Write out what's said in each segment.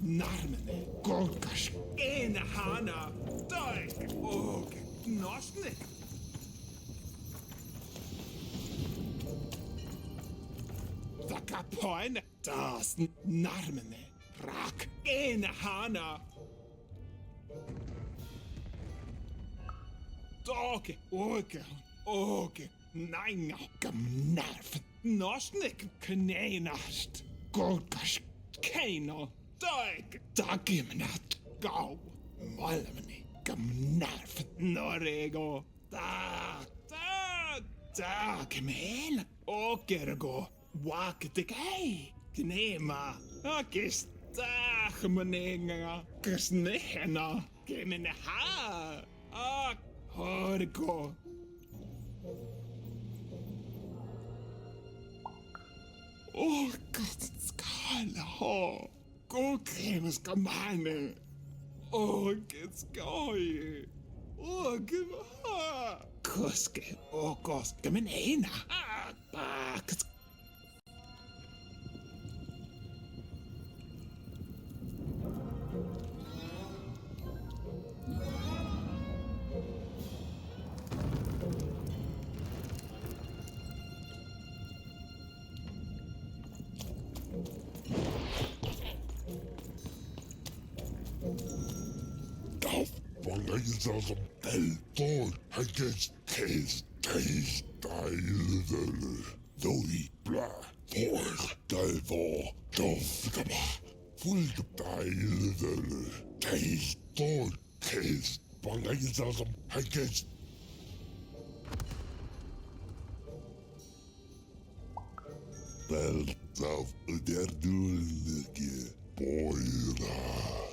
narmene, kolkas, enahana, taik, oke, nosne. Takapoin, das narmene, rak, enahana. Oke, nainga, gamnarf, nosnik, knenast, kolkas, keino, taik, takimnat, gau, malmene, gamnarf, norego, takimel, okergo, waktikei, knema, akis, takmenenga, kasnehena, kemeneha, Horko. Skala. Kokremes kamane. Skoj. Kuske. Koske menena. Som deltår hennes testejlede. Doi bla for delvor dofgama. Fuldejlede. Testor test. Forlængelser som hennes. Belt af der dullige bøjler.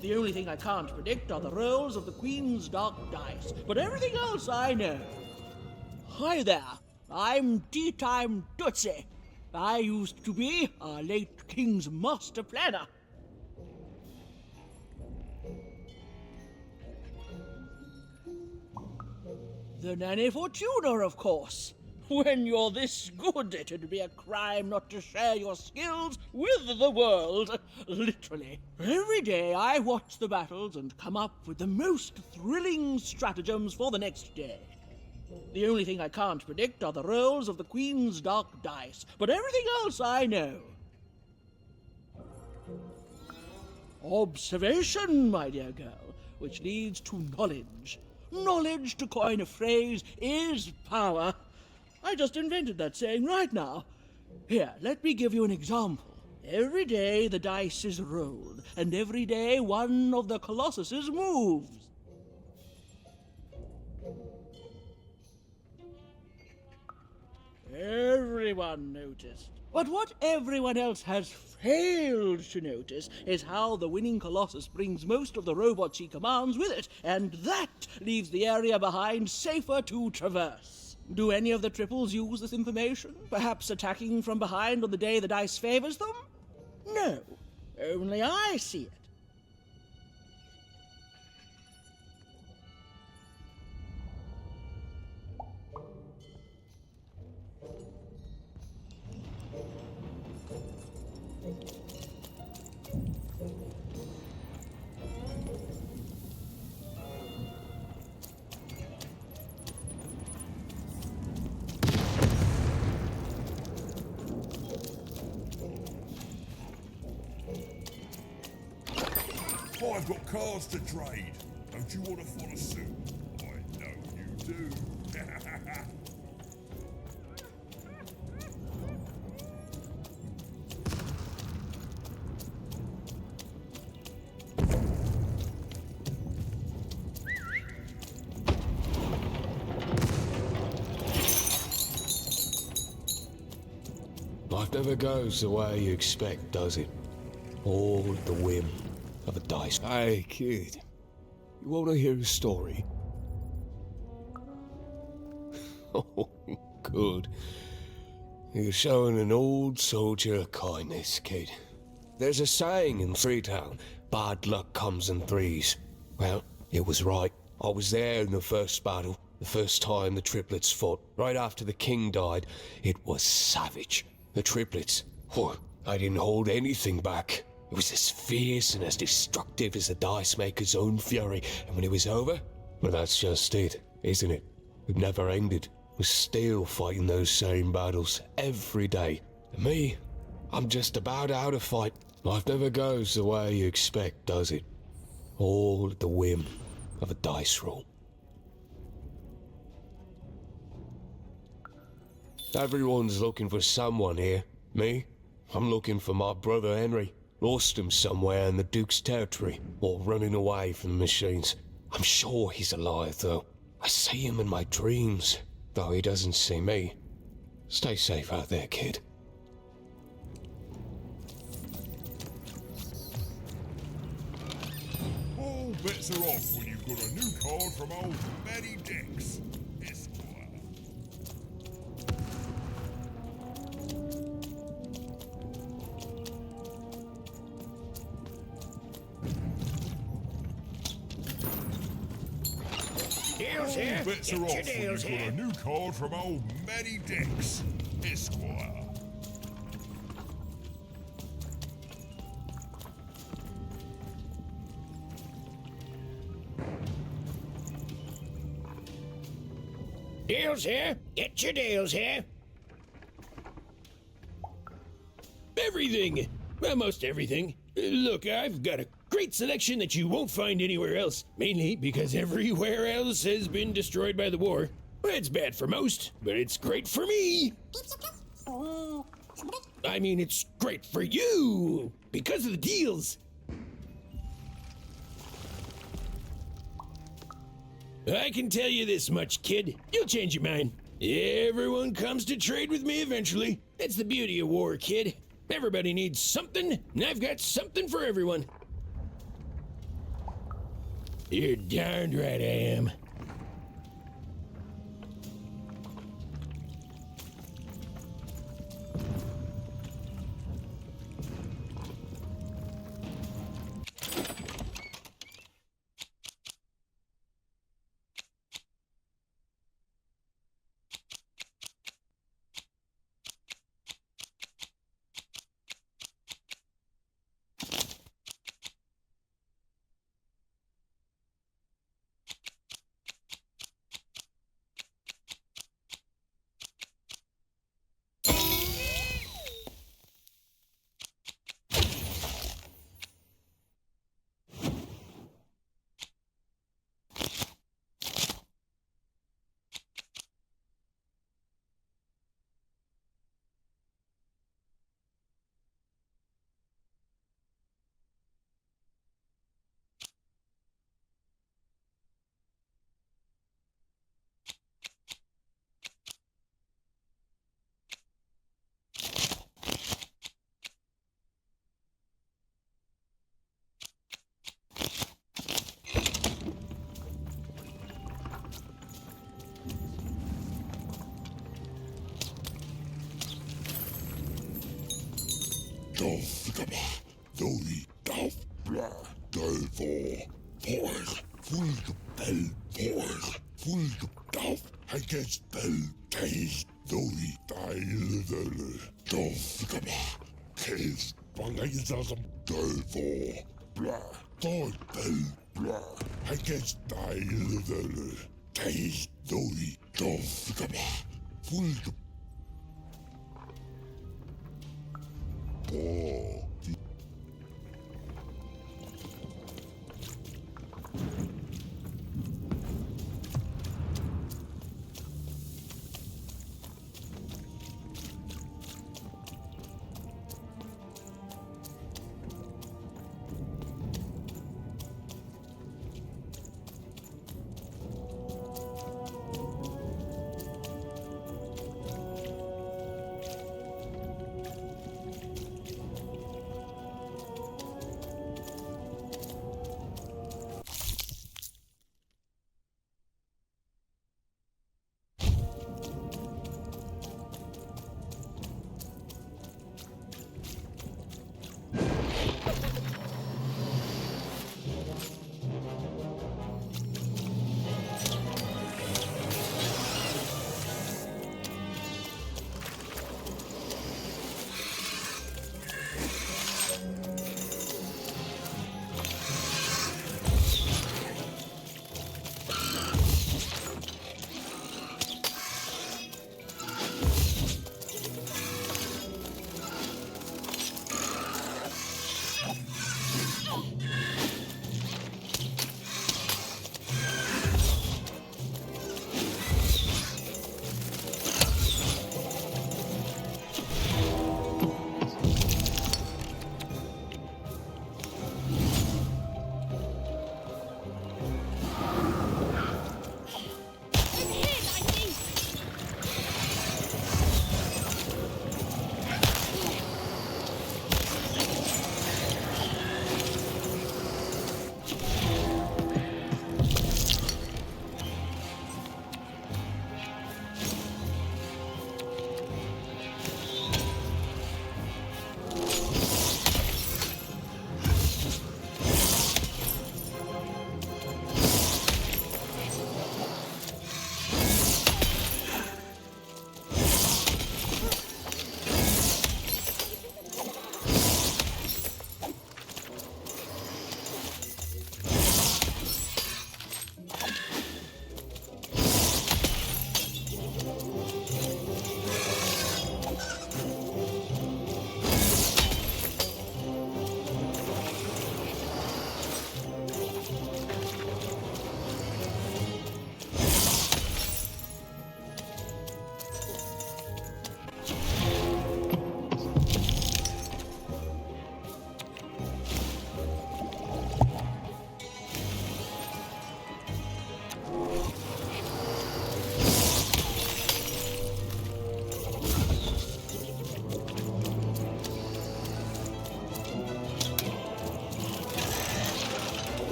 The only thing I can't predict are the rolls of the Queen's dark dice, but everything else I know. Hi there, I'm Tea Time Tootsie. I used to be our late King's master planner. The Nanny Fortuna, of course. When you're this good, it'd be a crime not to share your skills with the world. Literally. Every day I watch the battles and come up with the most thrilling stratagems for the next day. The only thing I can't predict are the rolls of the Queen's dark dice, but everything else I know. Observation, my dear girl, which leads to knowledge. Knowledge, to coin a phrase, is power. I just invented that saying right now. Here, let me give you an example. Every day the dice is rolled, and every day one of the colossuses moves. Everyone noticed. But what everyone else has failed to notice is how the winning Colossus brings most of the robots he commands with it, and that leaves the area behind safer to traverse. Do any of the triples use this information? Perhaps attacking from behind on the day the dice favors them? No, only I see it. I've got cars to trade. Don't you want to follow suit? I know you do. Life never goes the way you expect, does it? All at the whim of a dice. Hey, kid. You want to hear a story? Oh, good. You're showing an old soldier kindness, kid. There's a saying in Freetown, bad luck comes in threes. Well, it was right. I was there in the first battle, the first time the triplets fought, right after the king died. It was savage. The triplets, I didn't hold anything back. It was as fierce and as destructive as the dice maker's own fury. And when it was over, well, that's just it, isn't it? It never ended. We're still fighting those same battles every day. And me, I'm just about out of fight. Life never goes the way you expect, does it? All at the whim of a dice roll. Everyone's looking for someone here. Me? I'm looking for my brother Henry. Lost him somewhere in the Duke's territory, or running away from the machines. I'm sure he's alive, though. I see him in my dreams, though he doesn't see me. Stay safe out there, kid. All bets are off when you've got a new card from old Matty Dex, Esquire. Deals All here. bets Get are your off when deals you've got here. a new card from old Matty Dex, Esquire. Deals here. Get your deals here. Everything! Almost everything. Look, I've got a great selection that you won't find anywhere else. Mainly because everywhere else has been destroyed by the war. It's bad for most, but it's great for me. I mean, it's great for you because of the deals. I can tell you this much, kid. You'll change your mind. Everyone comes to trade with me eventually. That's the beauty of war, kid. Everybody needs something, and I've got something for everyone. You're darned right I am.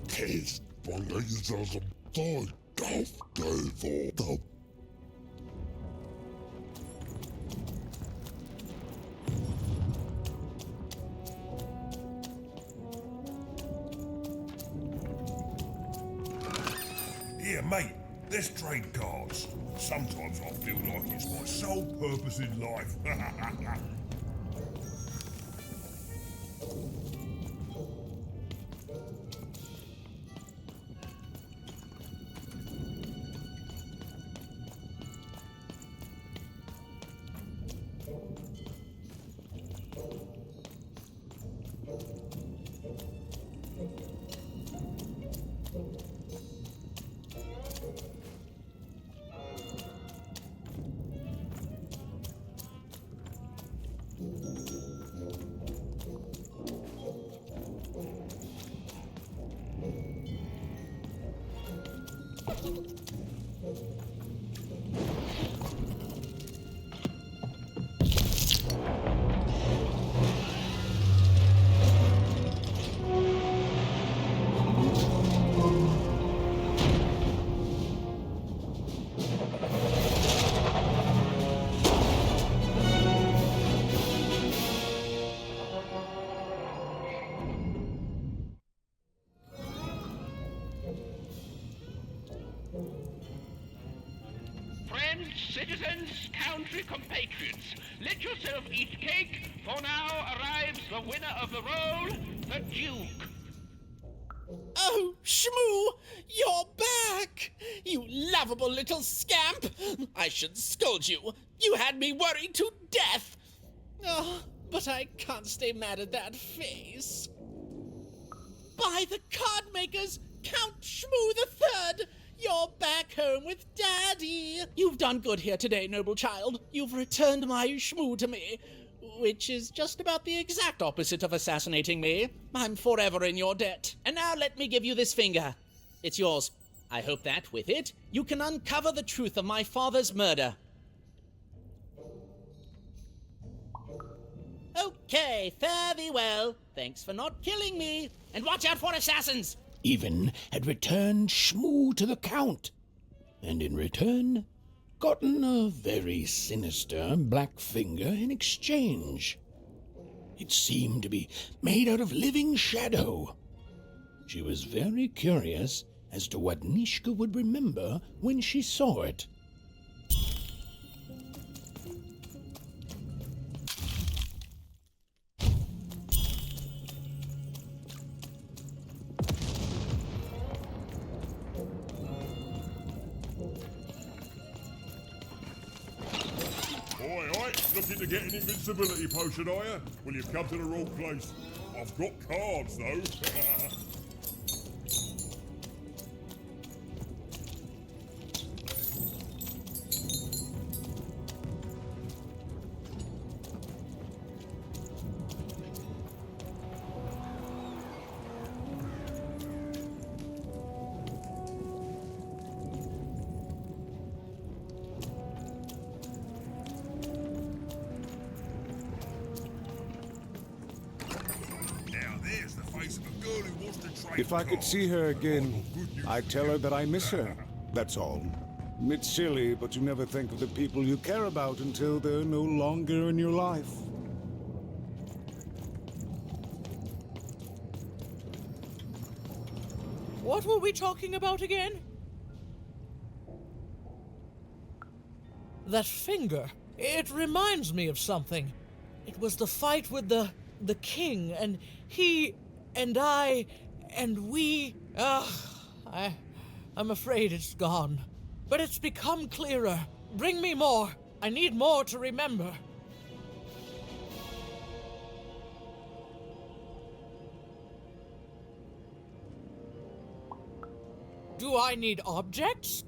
Kids, van deze als een duivel. Here, mate, let's trade cards. Sometimes I feel like it's my sole purpose in life. Citizens, country compatriots, let yourself eat cake, for now arrives the winner of the role, the Duke. Oh, Shmoo, you're back! You lovable little scamp! I should scold you. You had me worried to death. Oh, but I can't stay mad at that face. By the card makers, Count Shmoo the Third! You're back home with Daddy! You've done good here today, noble child. You've returned my Shmoo to me, which is just about the exact opposite of assassinating me. I'm forever in your debt. And now let me give you this finger. It's yours. I hope that, with it, you can uncover the truth of my father's murder. Okay, fare thee well. Thanks for not killing me. And watch out for assassins! Even had returned Shmoo to the Count, and in return gotten a very sinister black finger in exchange. It seemed to be made out of living shadow. She was very curious as to what Nishka would remember when she saw it. Looking to get an invincibility potion, are you? Well, you've come to the wrong place. I've got cards, though. If I could see her again, I'd tell her that I miss her. That's all. It's silly, but you never think of the people you care about until they're no longer in your life. What were we talking about again? That finger. It reminds me of something. It was the fight with the the king, and he, and I, and we... I'm afraid it's gone. But it's become clearer. Bring me more. I need more to remember. Do I need objects?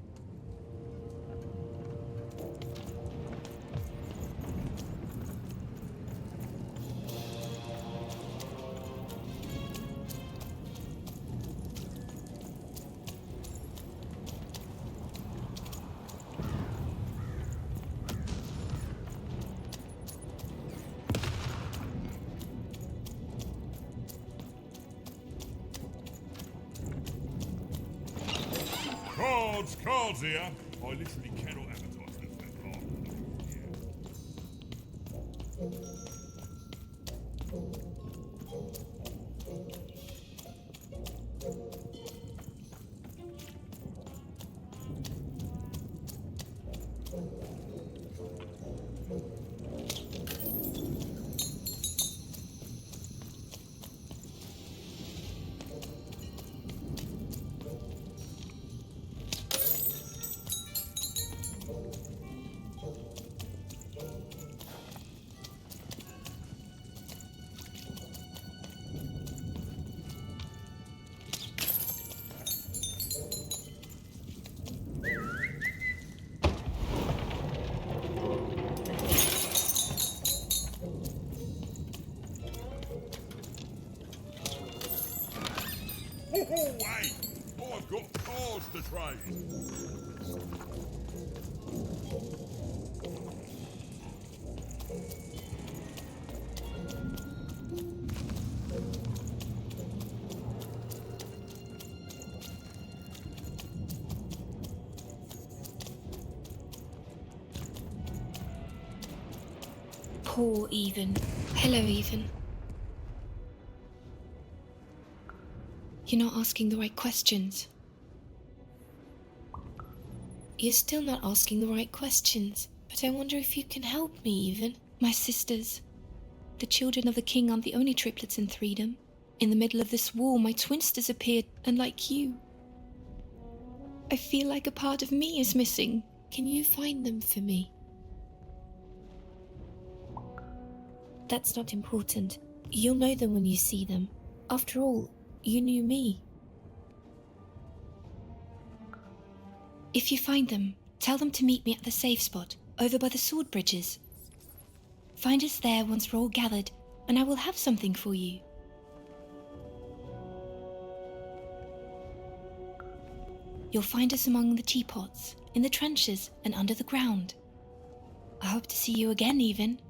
Cards here. I literally cannot advertise this thing. Oh, hey! I've got cars to trade. Poor Even. Hello, Even. You're not asking the right questions. You're still not asking the right questions. But I wonder if you can help me, Even. My sisters. The children of the king aren't the only triplets in Threedom. In the middle of this war, my twins disappeared, unlike you. I feel like a part of me is missing. Can you find them for me? That's not important. You'll know them when you see them. After all, you knew me. If you find them, tell them to meet me at the safe spot, over by the sword bridges. Find us there once we're all gathered, and I will have something for you. You'll find us among the teapots, in the trenches, and under the ground. I hope to see you again, Even.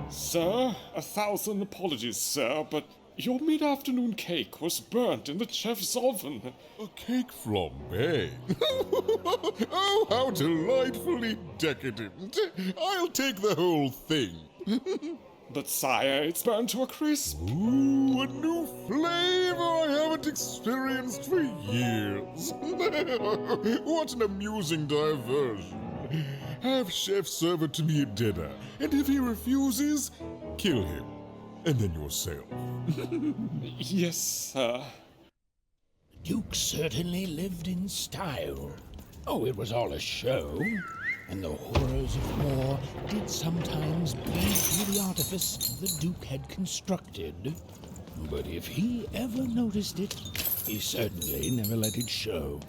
Sir, 1,000 apologies, sir, but your mid-afternoon cake was burnt in the chef's oven. A cake flambe? Oh, how delightfully decadent. I'll take the whole thing. But sire, it's burnt to a crisp. Ooh, a new flavor I haven't experienced for years. What an amusing diversion. Have Chef serve it to me at dinner, and if he refuses, kill him. And then yourself. Yes, sir. The Duke certainly lived in style. Oh, it was all a show, and the horrors of war did sometimes bleed through the artifice the Duke had constructed. But if he ever noticed it, he certainly never let it show.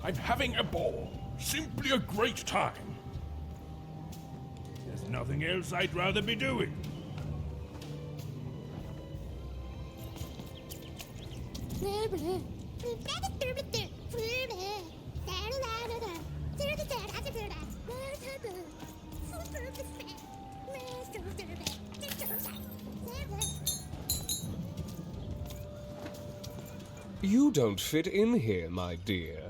I'm having a ball. Simply a great time. There's nothing else I'd rather be doing. You don't fit in here, my dear.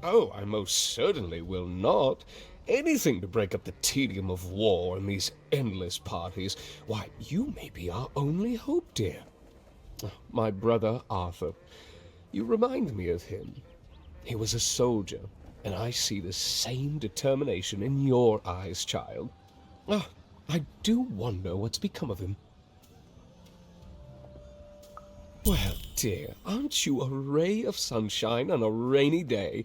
Oh, I most certainly will not. Anything to break up the tedium of war and these endless parties. Why, you may be our only hope, dear. My brother Arthur. You remind me of him. He was a soldier, and I see the same determination in your eyes, child. Ah, I do wonder what's become of him. Well, dear, aren't you a ray of sunshine on a rainy day?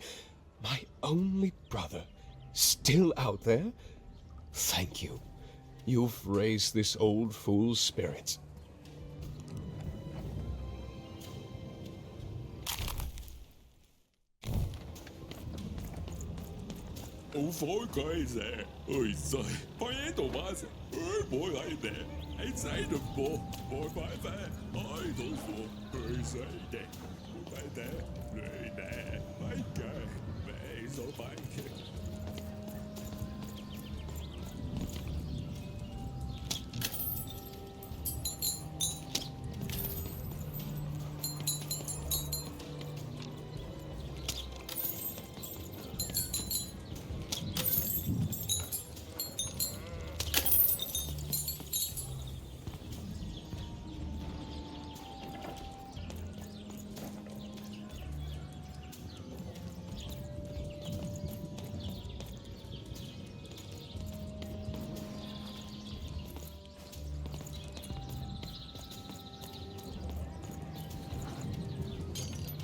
My only brother, still out there? Thank you. You've raised this old fool's spirits. Ôi phối coi rẻ. Ôi giời, coi ấy tổ ba rẻ. Ôi bố lại đẻ. Hãy giải được bố. Bố phải về. Ôi tổ phụ. Ôi giời đẻ. Bố phải đẻ. Rồi đẻ. Phải kề. Về số phải kề.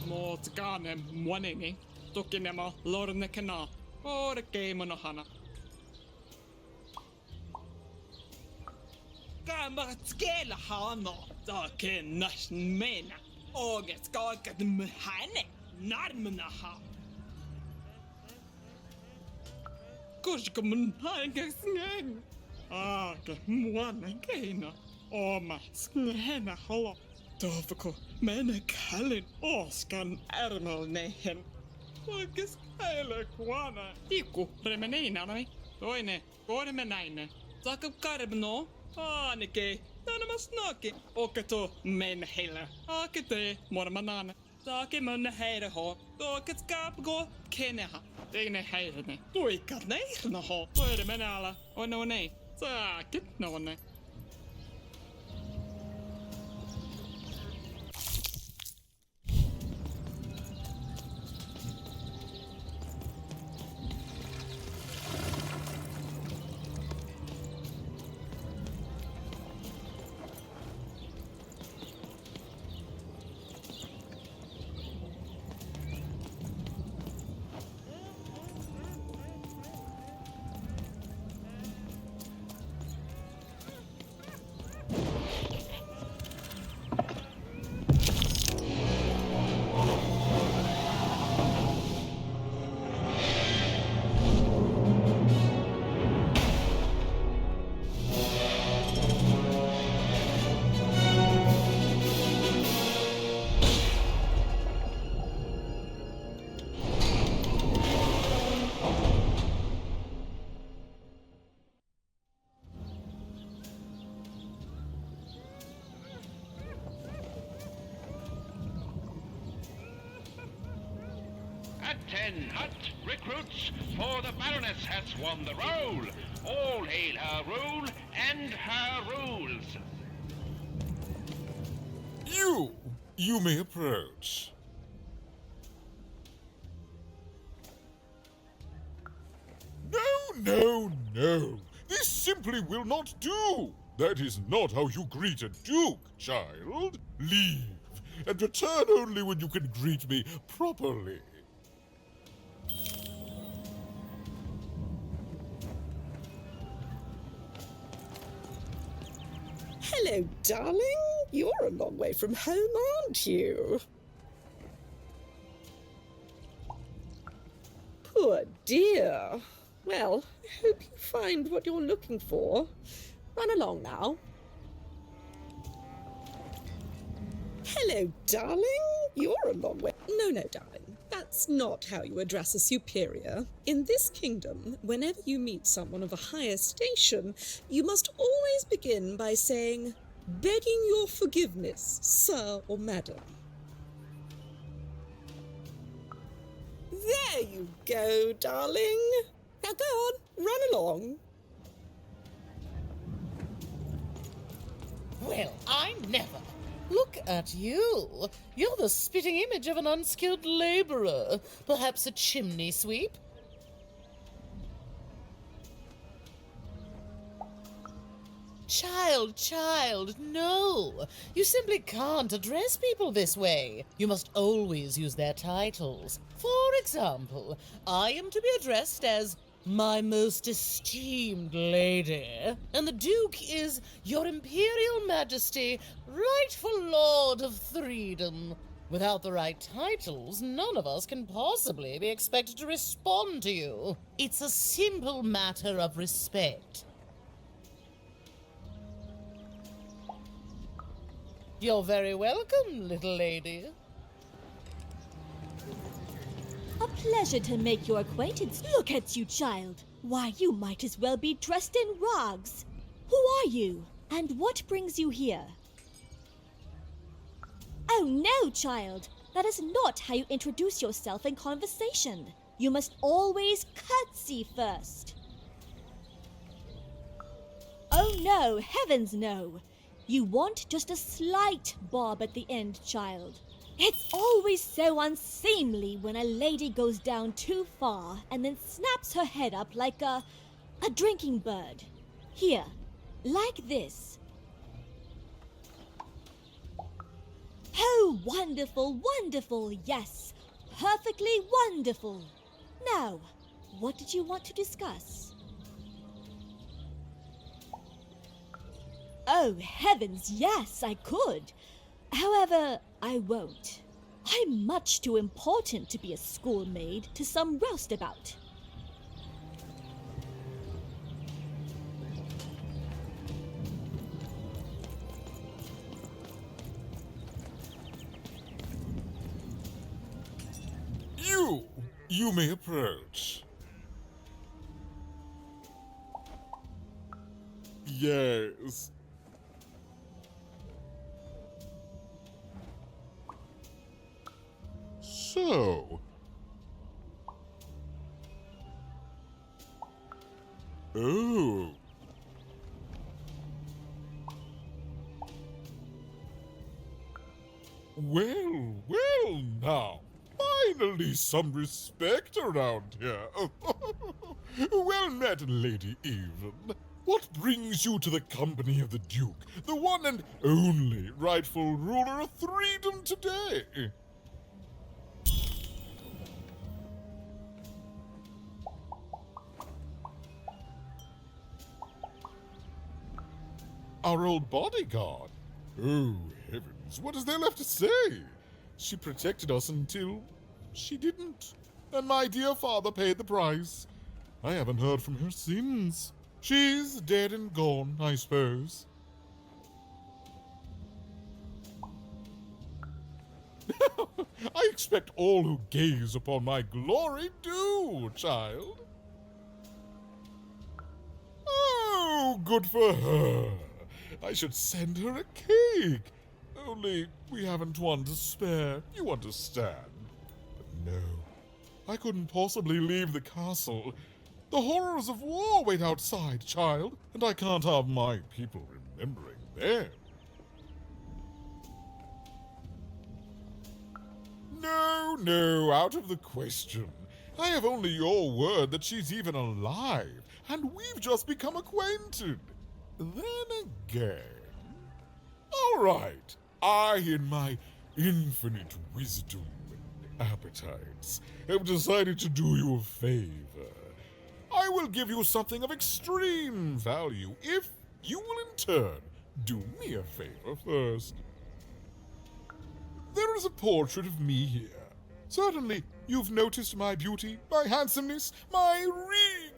Motgane mwanini, tukinema lornekena, or keimonohana. Kamatskela hana, taken nashmena, oget skakat mhane, narmnaha. Kushkamun hangasngen, ke mwanakena, oma snena holo. Dovko, mene kallin oskan ärmelnehen. Oikes kaile kuana. Tiku, remeneinanami. Toine, kormenainen. Takap karbno. Aanike, tänämä snaki. Oketo menheillä. Akete, mormanana. Take mun heireho. Toket skapgo, keneha. Teine heirene. Tuikat neirnoho. Toire menala. Ono nei. Saakit nonne. At 10 hut recruits, for the Baroness has won the roll. All hail her rule and her rules. You may approach. No. This simply will not do. That is not how you greet a duke, child. Leave, and return only when you can greet me properly. Hello, darling. You're a long way from home, aren't you? Poor dear. Well, I hope you find what you're looking for. Run along now. Hello, darling. You're a long way. No, darling. That's not how you address a superior. In this kingdom, whenever you meet someone of a higher station, you must always begin by saying, begging your forgiveness, sir or madam. There you go, darling. Now go on, run along. Well, I never. Look at you. You're the spitting image of an unskilled labourer. Perhaps a chimney sweep? Child, no. You simply can't address people this way. You must always use their titles. For example, I am to be addressed as my most esteemed lady, and the Duke is Your Imperial Majesty, rightful Lord of Freedom. Without the right titles, none of us can possibly be expected to respond to you. It's a simple matter of respect. You're very welcome, little lady. A pleasure to make your acquaintance. Look at you, child. Why, you might as well be dressed in rags. Who are you? And what brings you here? Oh no, child. That is not how you introduce yourself in conversation. You must always curtsy first. Oh no, heavens no. You want just a slight bob at the end, child. It's always so unseemly when a lady goes down too far and then snaps her head up like a drinking bird. Here, like this. Oh, wonderful, wonderful, yes. Perfectly wonderful. Now, what did you want to discuss? Oh, heavens, yes, I could. However, I won't. I'm much too important to be a schoolmaid to some roustabout. You may approach. Yes. So. Oh. Well now. Finally some respect around here. Well met, Lady Even. What brings you to the company of the Duke, the one and only rightful ruler of Freedom today? Our old bodyguard? Oh, heavens, what is there left to say? She protected us until she didn't. And my dear father paid the price. I haven't heard from her since. She's dead and gone, I suppose. I expect all who gaze upon my glory do, child. Oh, good for her. I should send her a cake. Only we haven't one to spare, you understand. But no, I couldn't possibly leave the castle. The horrors of war wait outside, child, and I can't have my people remembering them. No, out of the question. I have only your word that she's even alive, and we've just become acquainted. Then again... All right, I, in my infinite wisdom and appetites, have decided to do you a favor. I will give you something of extreme value if you will in turn do me a favor first. There is a portrait of me here. Certainly, you've noticed my beauty, my handsomeness, my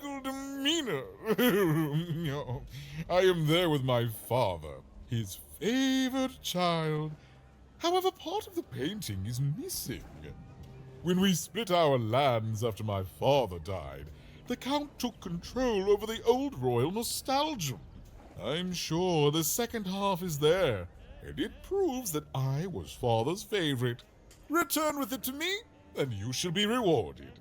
regal demeanor. No, I am there with my father, his favored child. However, part of the painting is missing. When we split our lands after my father died, the Count took control over the old royal nostalgia. I'm sure the second half is there, and it proves that I was Father's favorite. Return with it to me, and you shall be rewarded.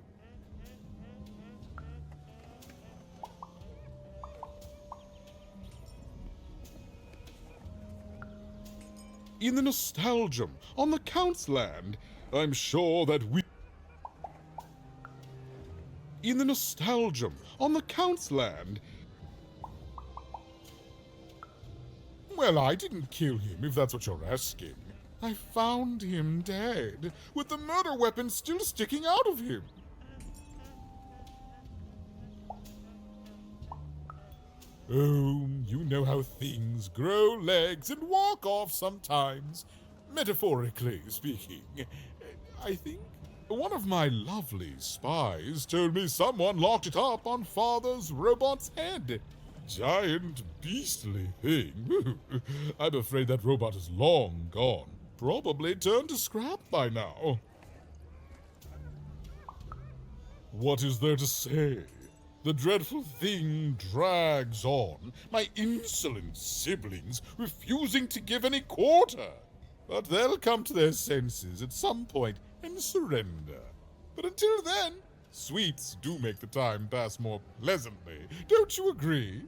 In the nostalgium, on the Count's land, I'm sure that we... In the nostalgium, on the Count's land... Well, I didn't kill him, if that's what you're asking. I found him dead, with the murder weapon still sticking out of him. Oh, you know how things grow legs and walk off sometimes. Metaphorically speaking. I think one of my lovely spies told me someone locked it up on Father's robot's head. Giant, beastly thing. I'm afraid that robot is long gone. Probably turned to scrap by now. What is there to say? The dreadful thing drags on, my insolent siblings refusing to give any quarter. But they'll come to their senses at some point and surrender. But until then, sweets do make the time pass more pleasantly. Don't you agree?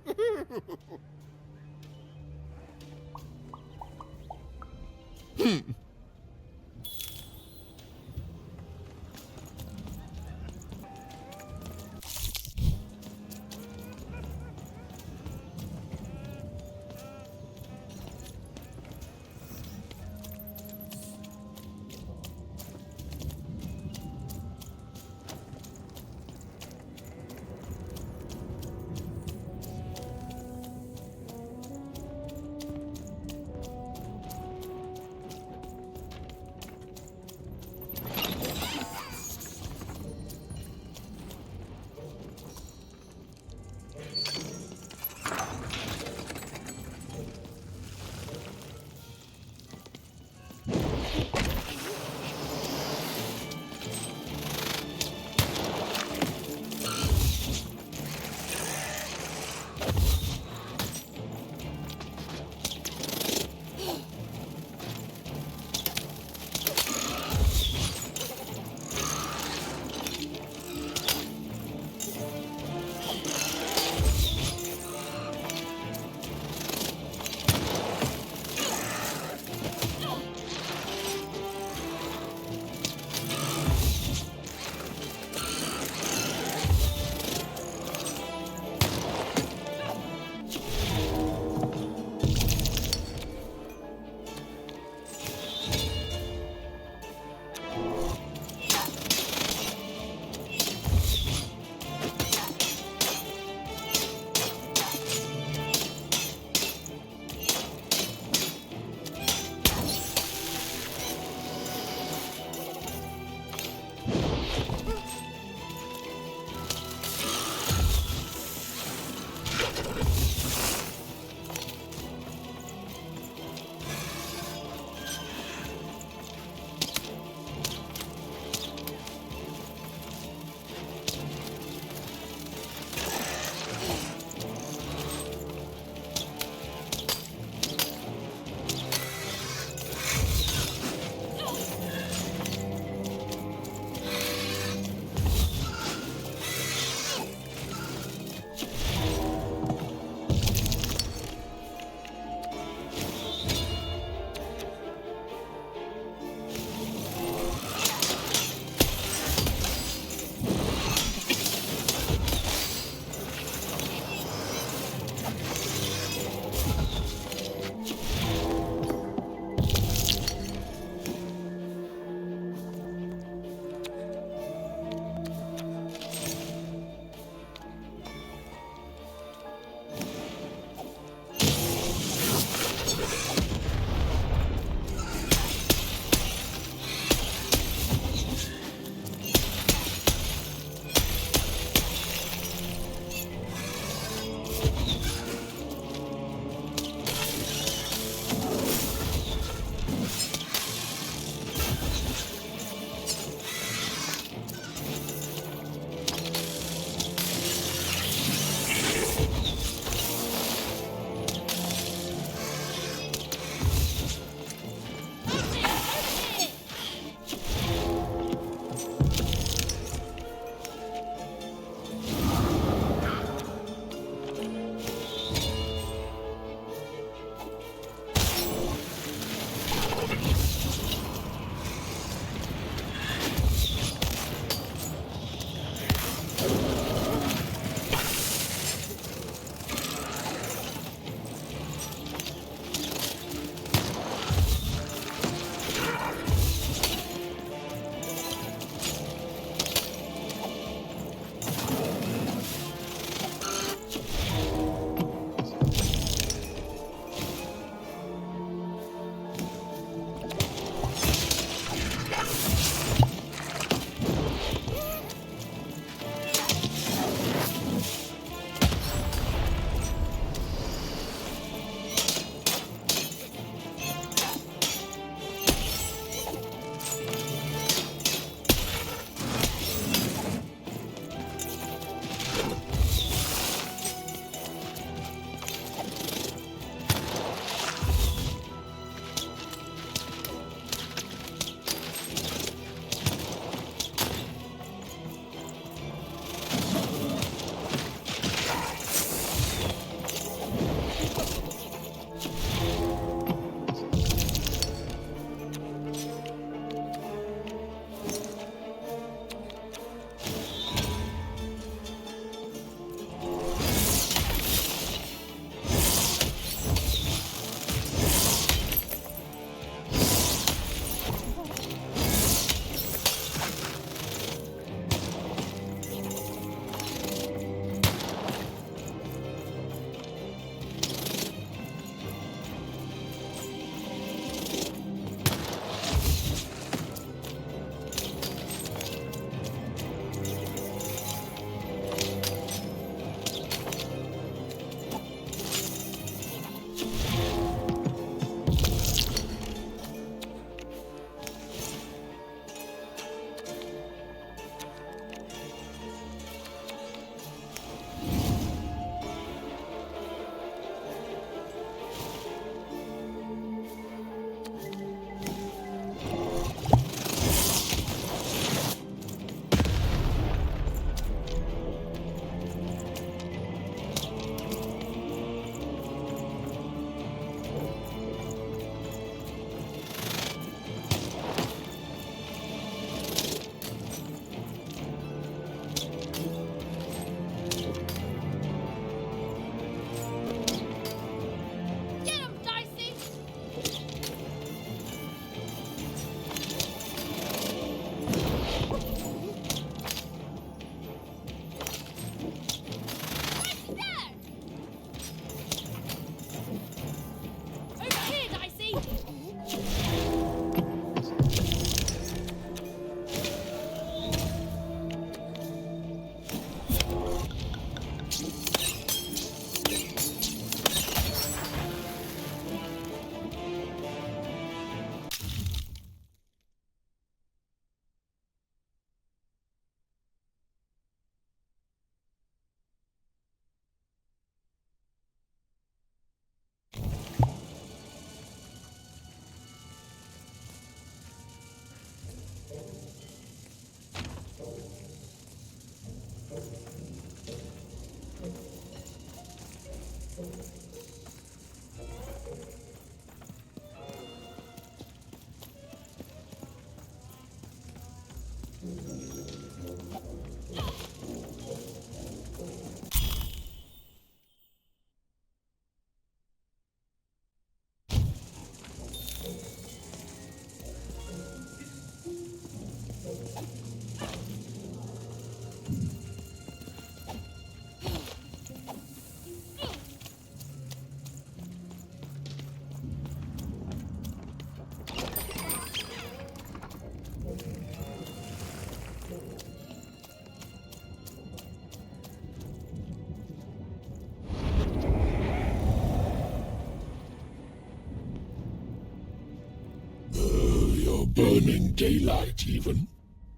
burning daylight even,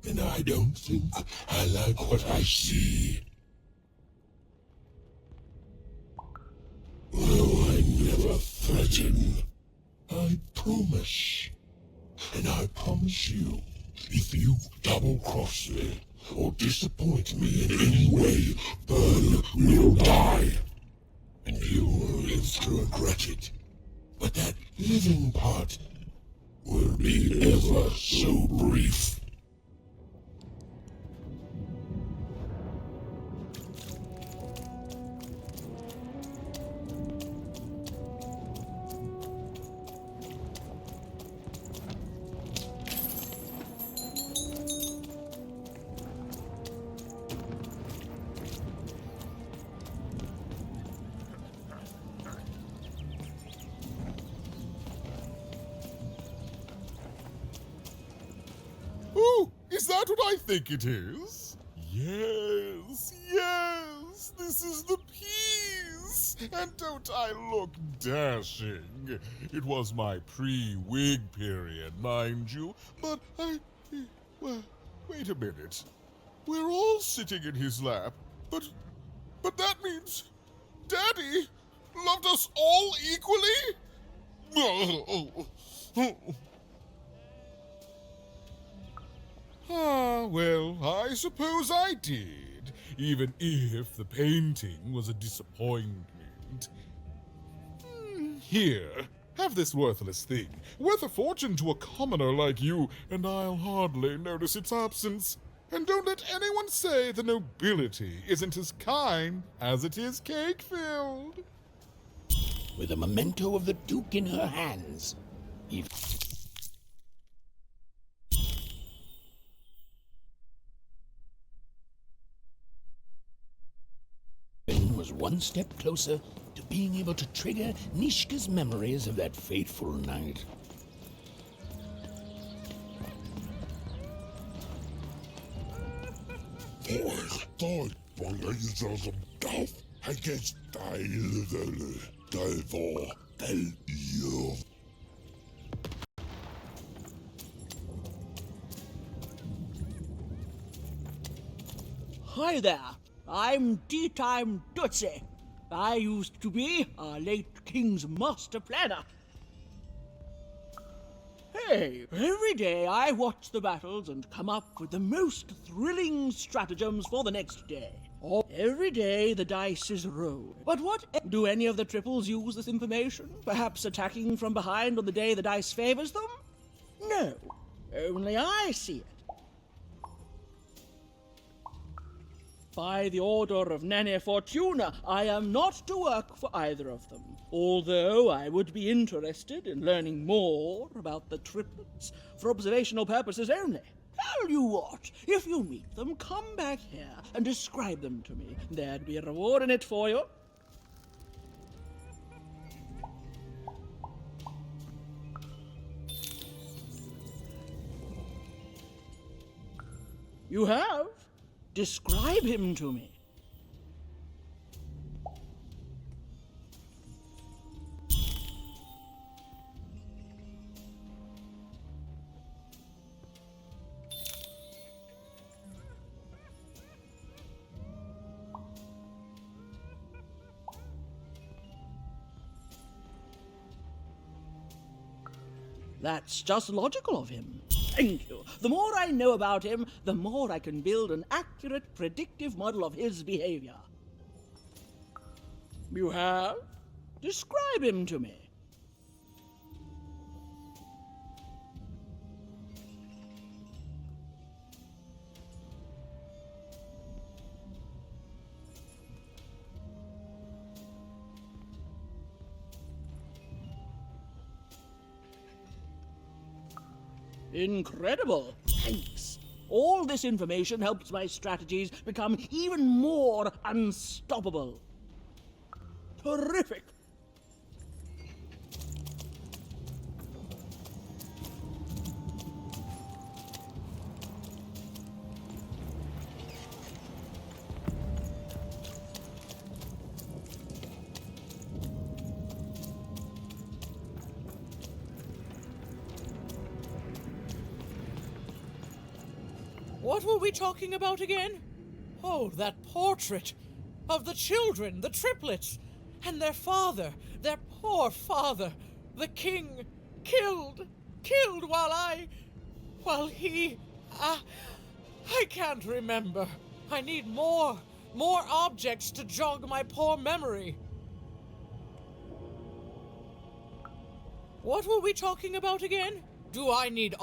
and I don't think I like what I see. Well, I never threaten. I promise. And I promise you, if you double-cross me or disappoint me in any way, Burn will die. And you will live to regret it. But that living part will be ever so brief. Oh, is that what I think it is? Yes, yes, this is the piece. And don't I look dashing? It was my pre-wig period, mind you, but well, wait a minute. We're all sitting in his lap, but that means Daddy loved us all equally? Ah, well, I suppose I did, even if the painting was a disappointment. Here, have this worthless thing, worth a fortune to a commoner like you, and I'll hardly notice its absence. And don't let anyone say the nobility isn't as kind as it is cake-filled. With a memento of the Duke in her hands. Was one step closer to being able to trigger Nishka's memories of that fateful night. Hi there. I'm Tea-Time Tootsie. I used to be our late king's master planner. Hey, every day I watch the battles and come up with the most thrilling stratagems for the next day. Every day the dice is rolled. But what do any of the triples use this information? Perhaps attacking from behind on the day the dice favors them? No, only I see it. By the order of Nana Fortuna, I am not to work for either of them, although I would be interested in learning more about the triplets for observational purposes only. Tell you what, if you meet them, come back here and describe them to me. There'd be a reward in it for you. You have? Describe him to me. That's just logical of him. Thank you. The more I know about him, the more I can build an accurate, predictive model of his behavior. You have? Describe him to me. Incredible. Thanks. All this information helps my strategies become even more unstoppable. Terrific. What were we talking about again? Oh, that portrait of the children, the triplets, and their father, their poor father, the king, killed while he, I can't remember. I need more objects to jog my poor memory. What were we talking about again? Do I need...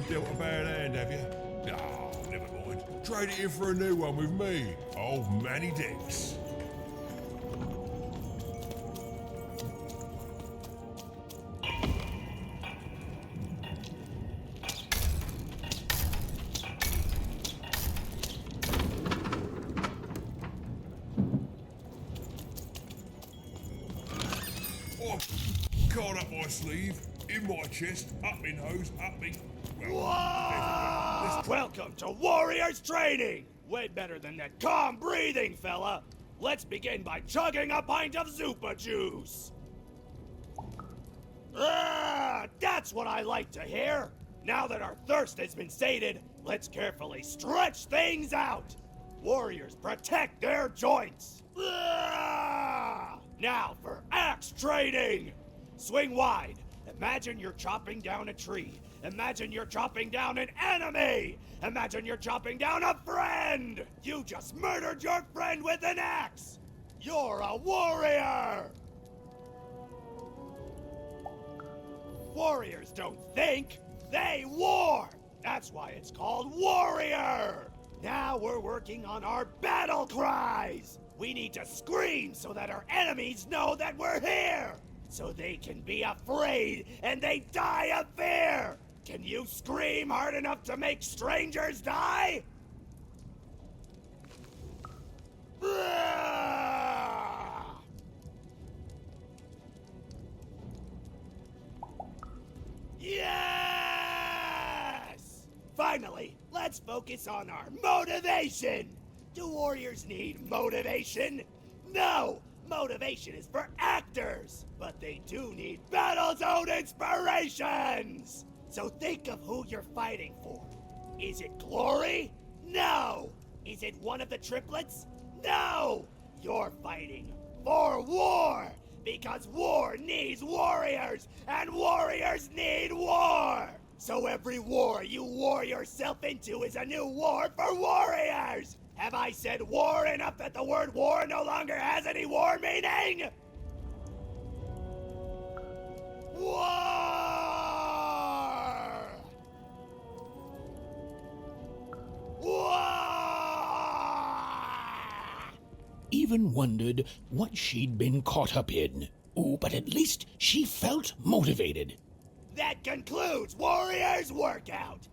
Dealt a bad hand, have you? Ah, never mind. Trade it in for a new one with me. Old Manny Dix. Oh, card up my sleeve, in my chest, up my nose, up me... Well, Welcome to Warriors Training! Way better than that calm breathing, fella. Let's begin by chugging a pint of Zupa juice. That's what I like to hear. Now that our thirst has been sated, let's carefully stretch things out. Warriors protect their joints. Now for axe training. Swing wide. Imagine you're chopping down a tree. Imagine you're chopping down an enemy. Imagine you're chopping down a friend. You just murdered your friend with an axe. You're a warrior. Warriors don't think, they war. That's why it's called warrior. Now we're working on our battle cries. We need to scream so that our enemies know that we're here. So they can be afraid and they die of fear. Can you scream hard enough to make strangers die? Yes! Finally, let's focus on our motivation. Do warriors need motivation? No! Motivation is for actors, but they do need battle zone inspirations! So think of who you're fighting for. Is it glory? No! Is it one of the triplets? No! You're fighting for war! Because war needs warriors, and warriors need war! So every war you war yourself into is a new war for warriors! Have I said war enough that the word war no longer has any war meaning? War! Even wondered what she'd been caught up in. Ooh, but at least she felt motivated. That concludes Warriors Workout!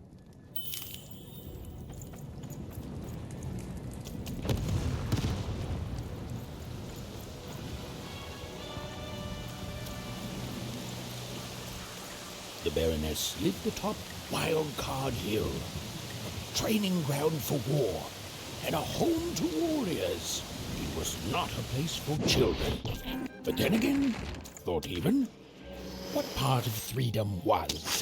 The Baroness lived atop Wildcard Hill, a training ground for war, and a home to warriors. It was not a place for children. But then again, thought even, what part of freedom was?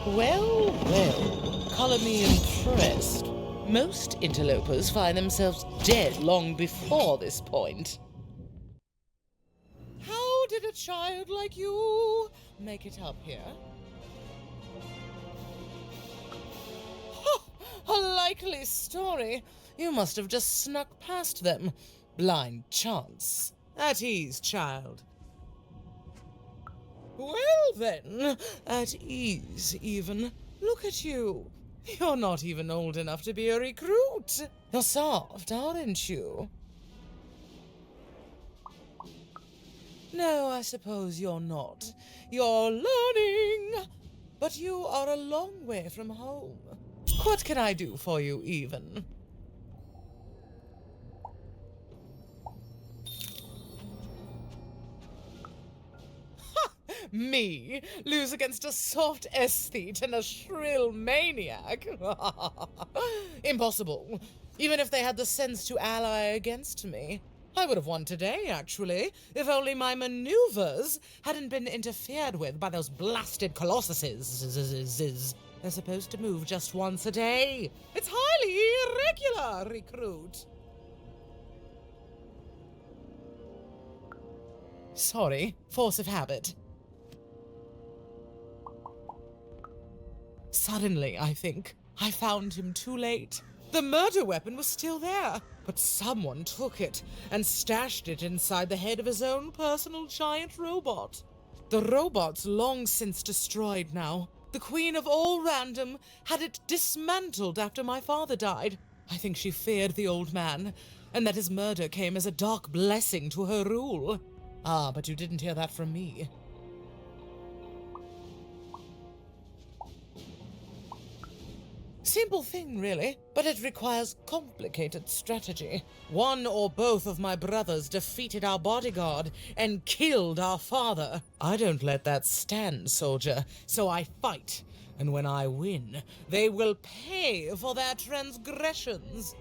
Well, well, color me impressed. Most interlopers find themselves dead long before this point. How did a child like you make it up here? A likely story. You must have just snuck past them. Blind chance. At ease, child. Well then, at ease even. Look at you. You're not even old enough to be a recruit. You're soft, aren't you? No, I suppose you're not. You're learning. But you are a long way from home. What can I do for you, even? Me lose against a soft aesthete and a shrill maniac? Impossible. Even if they had the sense to ally against me. I would have won today, actually, if only my maneuvers hadn't been interfered with by those blasted colossuses. They're supposed to move just once a day. It's highly irregular, recruit. Sorry, force of habit. Suddenly, I think, I found him too late. The murder weapon was still there, but someone took it and stashed it inside the head of his own personal giant robot. The robot's long since destroyed now. The Queen of All Random had it dismantled after my father died. I think she feared the old man, and that his murder came as a dark blessing to her rule. Ah, but you didn't hear that from me. Simple thing, really, but it requires complicated strategy. One or both of my brothers defeated our bodyguard and killed our father. I don't let that stand, soldier, so I fight. And when I win, they will pay for their transgressions.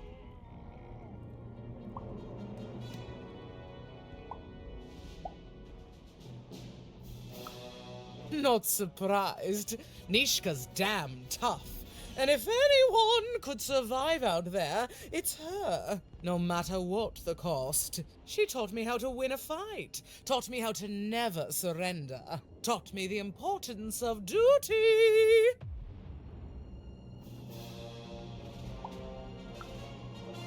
Not surprised. Nishka's damn tough. And if anyone could survive out there, it's her. No matter what the cost. She taught me how to win a fight. Taught me how to never surrender. Taught me the importance of duty.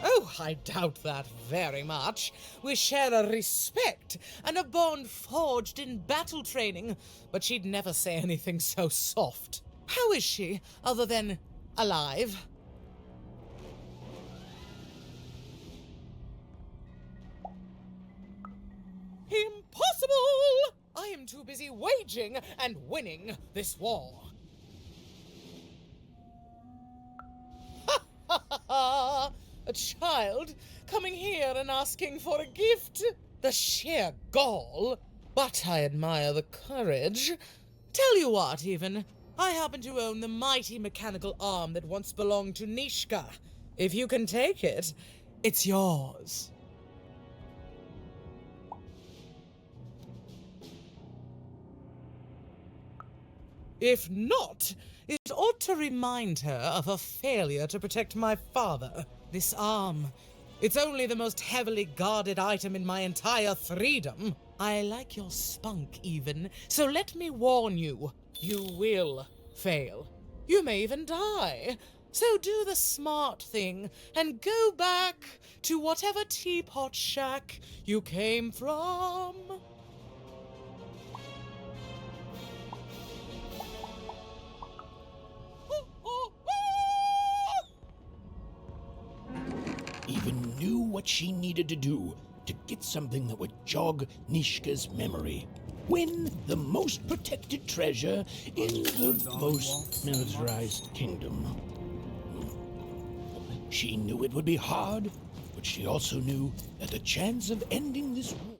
Oh, I doubt that very much. We share a respect and a bond forged in battle training, but she'd never say anything so soft. How is she, other than alive? Impossible! I am too busy waging and winning this war. Ha ha ha ha! A child coming here and asking for a gift? The sheer gall! But I admire the courage. Tell you what, even. I happen to own the mighty mechanical arm that once belonged to Nishka. If you can take it, it's yours. If not, it ought to remind her of her failure to protect my father. This arm, it's only the most heavily guarded item in my entire freedom. I like your spunk, even, so let me warn you. You will fail. You may even die. So do the smart thing and go back to whatever teapot shack you came from. Even knew what she needed to do to get something that would jog Nishka's memory. Win the most protected treasure in the most militarized kingdom. She knew it would be hard, but she also knew that the chance of ending this war